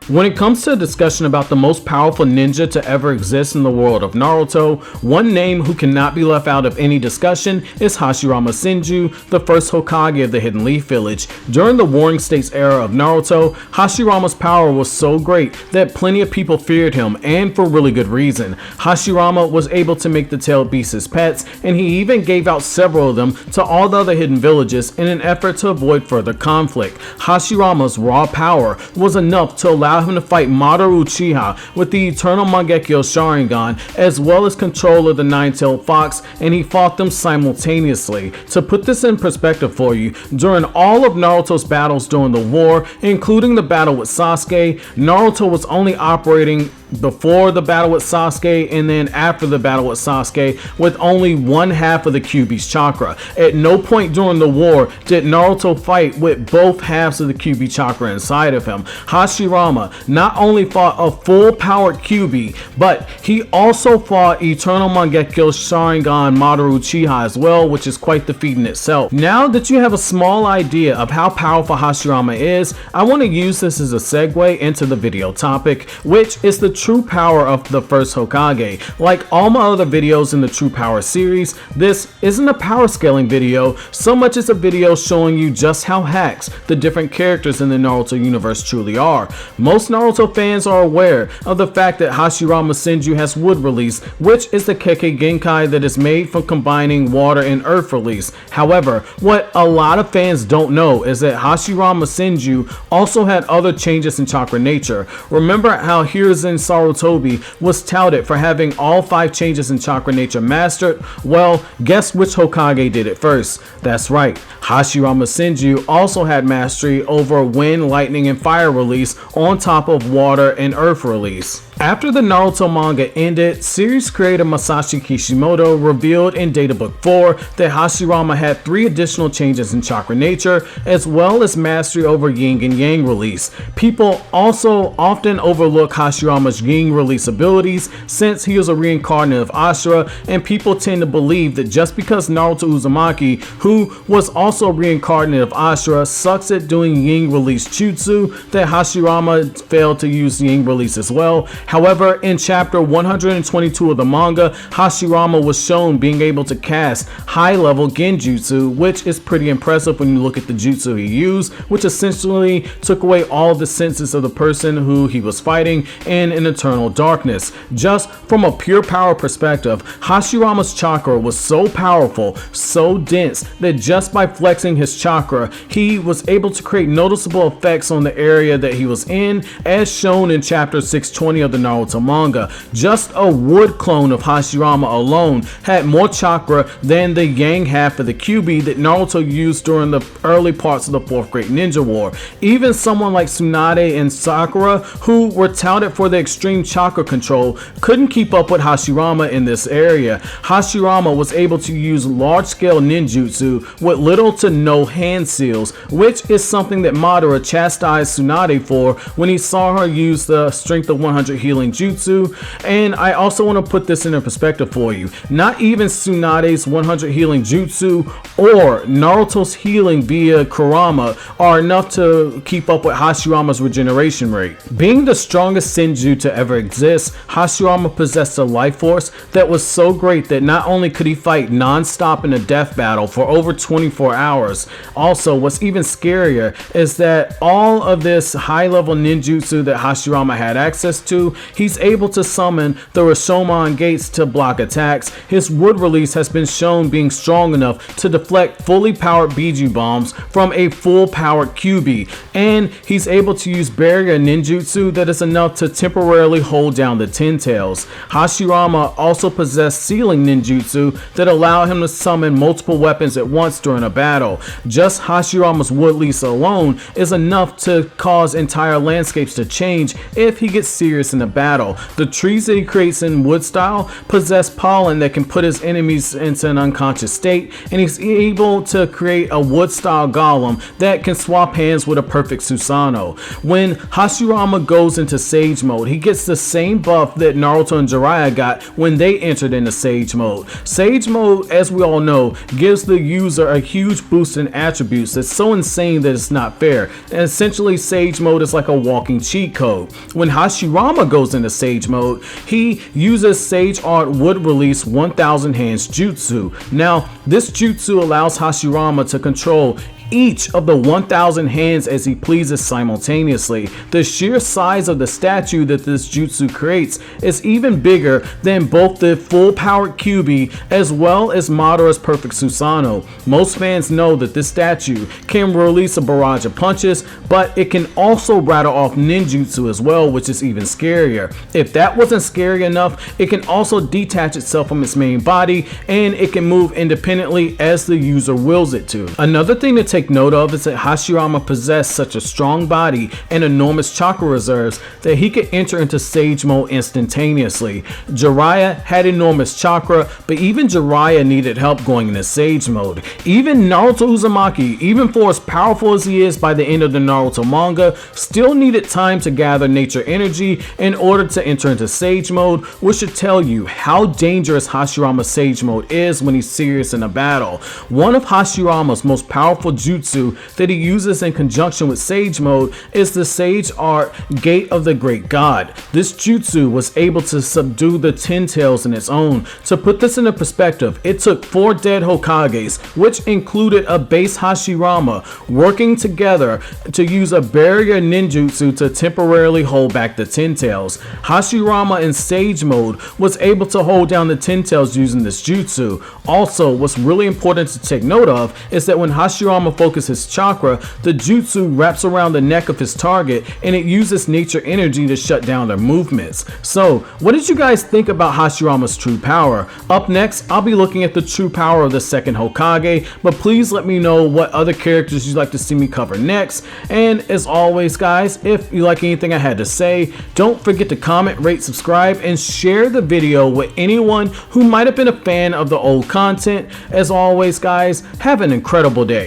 When it comes to a discussion about the most powerful ninja to ever exist in the world of Naruto, one name who cannot be left out of any discussion is Hashirama Senju, the first Hokage of the Hidden Leaf Village. During the Warring States era of Naruto, Hashirama's power was so great that plenty of people feared him, and for really good reason. Hashirama was able to make the tailed beasts his pets, and he even gave out several of them to all the other hidden villages in an effort to avoid further conflict. Hashirama's raw power was enough to allow him to fight Madara Uchiha with the Eternal Mangekyo Sharingan, as well as control of the Nine-Tailed Fox, and he fought them simultaneously. To put this in perspective for you, during all of Naruto's battles during the war, including the battle with Sasuke, Naruto was only operating before the battle with Sasuke and then after the battle with Sasuke with only one half of the Kyuubi's chakra. At no point during the war did Naruto fight with both halves of the Kyuubi chakra inside of him. Hashirama not only fought a full powered Kyuubi, but he also fought Eternal Mangekyo Sharingan Madara Uchiha as well, which is quite the feat in itself. Now that you have a small idea of how powerful Hashirama is, I want to use this as a segue into the video topic, which is the true power of the first Hokage. Like all my other videos in the True Power series, this isn't a power scaling video so much as a video showing you just how hacks the different characters in the Naruto universe truly are. Most Naruto fans are aware of the fact that Hashirama Senju has wood release, which is the Kekkei Genkai that is made from combining water and earth release. However, what a lot of fans don't know is that Hashirama Senju also had other changes in chakra nature. Remember how Hiruzen Sarutobi was touted for having all 5 changes in chakra nature mastered? Well, guess which Hokage did it first? That's right, Hashirama Senju also had mastery over wind, lightning, and fire release on top of water and earth release. After the Naruto manga ended, series creator Masashi Kishimoto revealed in Databook 4 that Hashirama had 3 additional changes in chakra nature, as well as mastery over yin and yang release. People also often overlook Hashirama's yin release abilities since he was a reincarnate of Ashura, and people tend to believe that just because Naruto Uzumaki, who was also a reincarnate of Ashura, sucks at doing yin release jutsu, that Hashirama failed to use yin release as well. However, in chapter 122 of the manga, Hashirama was shown being able to cast high-level genjutsu, which is pretty impressive when you look at the jutsu he used, which essentially took away all the senses of the person who he was fighting in an eternal darkness. Just from a pure power perspective, Hashirama's chakra was so powerful, so dense, that just by flexing his chakra, he was able to create noticeable effects on the area that he was in, as shown in chapter 620 of the Naruto manga. Just a wood clone of Hashirama alone had more chakra than the yang half of the Kyuubi that Naruto used during the early parts of the 4th Great Ninja War. Even someone like Tsunade and Sakura, who were touted for their extreme chakra control, couldn't keep up with Hashirama in this area. Hashirama was able to use large-scale ninjutsu with little to no hand seals, which is something that Madara chastised Tsunade for when he saw her use the Strength of 100 healing jutsu. And I also want to put this into perspective for you. Not even Tsunade's 100 healing jutsu or Naruto's healing via Kurama are enough to keep up with Hashirama's regeneration rate. Being the strongest Senju to ever exist, Hashirama possessed a life force that was so great that not only could he fight non-stop in a death battle for over 24 hours, also what's even scarier is that all of this high-level ninjutsu that Hashirama had access to, he's able to summon the Rashomon gates to block attacks. His wood release has been shown being strong enough to deflect fully powered Biju bombs from a full powered Kyuubi, and he's able to use barrier ninjutsu that is enough to temporarily hold down the Ten Tails. Hashirama also possessed sealing ninjutsu that allow him to summon multiple weapons at once during a battle. Just Hashirama's wood release alone is enough to cause entire landscapes to change if he gets serious in the a battle. The trees that he creates in wood style possess pollen that can put his enemies into an unconscious state, and he's able to create a wood style golem that can swap hands with a perfect Susanoo. When Hashirama goes into Sage mode, he gets the same buff that Naruto and Jiraiya got when they entered into Sage mode. Sage mode, as we all know, gives the user a huge boost in attributes that's so insane that it's not fair. And essentially, Sage mode is like a walking cheat code. When Hashirama goes into Sage mode, he uses Sage Art Wood Release 1000 Hands Jutsu. Now, this jutsu allows Hashirama to control each of the 1000 hands as he pleases simultaneously. The sheer size of the statue that this jutsu creates is even bigger than both the full powered Kyuubi as well as Madara's perfect Susanoo. Most fans know that this statue can release a barrage of punches, but it can also rattle off ninjutsu as well, which is even scarier. If that wasn't scary enough, it can also detach itself from its main body, and it can move independently as the user wills it to. Another thing to take note of is that Hashirama possessed such a strong body and enormous chakra reserves that he could enter into Sage mode instantaneously. Jiraiya had enormous chakra, but even Jiraiya needed help going into Sage mode. Even Naruto Uzumaki, even for as powerful as he is by the end of the Naruto manga, still needed time to gather nature energy in order to enter into Sage mode, which should tell you how dangerous Hashirama's Sage mode is when he's serious in a battle. One of Hashirama's most powerful jutsu that he uses in conjunction with Sage mode is the Sage Art Gate of the Great God. This jutsu was able to subdue the Ten Tails in its own. To put this into perspective, it took 4 dead Hokages, which included a base Hashirama, working together to use a barrier ninjutsu to temporarily hold back the Ten Tails. Hashirama in Sage mode was able to hold down the Ten Tails using this jutsu. Also, what's really important to take note of is that when Hashirama focuses his chakra, the jutsu wraps around the neck of his target and it uses nature energy to shut down their movements. So, what did you guys think about Hashirama's true power? Up next, I'll be looking at the true power of the Second Hokage, but please let me know what other characters you'd like to see me cover next. And as always, guys, if you like anything I had to say, don't forget to comment, rate, subscribe, and share the video with anyone who might have been a fan of the old content. As always, guys, have an incredible day.